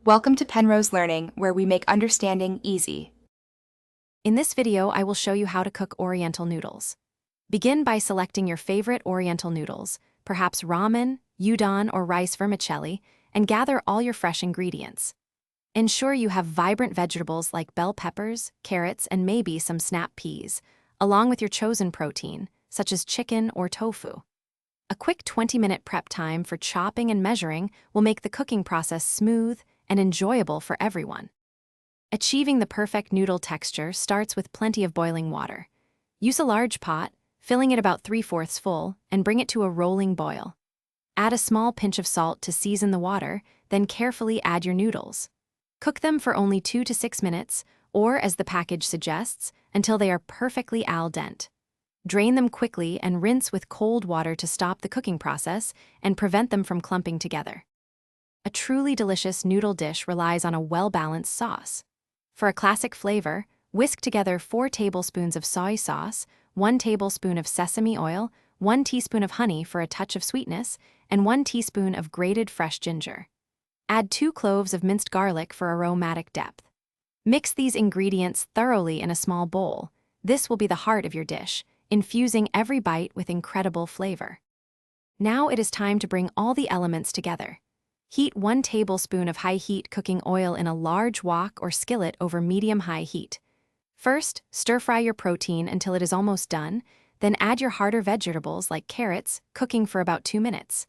Welcome to Penrose Learning, where we make understanding easy. In this video, I will show you how to cook Oriental noodles. Begin by selecting your favorite Oriental noodles, perhaps ramen, udon, or rice vermicelli, and gather all your fresh ingredients. Ensure you have vibrant vegetables like bell peppers, carrots, and maybe some snap peas, along with your chosen protein, such as chicken or tofu. A quick 20-minute prep time for chopping and measuring will make the cooking process smooth and enjoyable for everyone. Achieving the perfect noodle texture starts with plenty of boiling water. Use a large pot, filling it about 3/4 full, and bring it to a rolling boil. Add a small pinch of salt to season the water, then carefully add your noodles. Cook them for only 2 to 6 minutes, or as the package suggests, until they are perfectly al dente. Drain them quickly and rinse with cold water to stop the cooking process and prevent them from clumping together. A truly delicious noodle dish relies on a well-balanced sauce. For a classic flavor, whisk together 4 tablespoons of soy sauce, 1 tablespoon of sesame oil, 1 teaspoon of honey for a touch of sweetness, and 1 teaspoon of grated fresh ginger. Add 2 cloves of minced garlic for aromatic depth. Mix these ingredients thoroughly in a small bowl. This will be the heart of your dish, infusing every bite with incredible flavor. Now it is time to bring all the elements together. Heat 1 tablespoon of high-heat cooking oil in a large wok or skillet over medium-high heat. First, stir-fry your protein until it is almost done, then add your harder vegetables like carrots, cooking for about 2 minutes.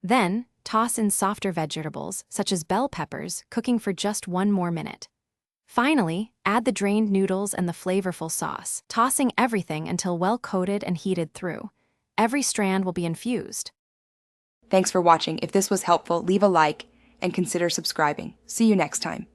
Then, toss in softer vegetables, such as bell peppers, cooking for just 1 more minute. Finally, add the drained noodles and the flavorful sauce, tossing everything until well coated and heated through. Every strand will be infused. Thanks for watching. If this was helpful, leave a like and consider subscribing. See you next time.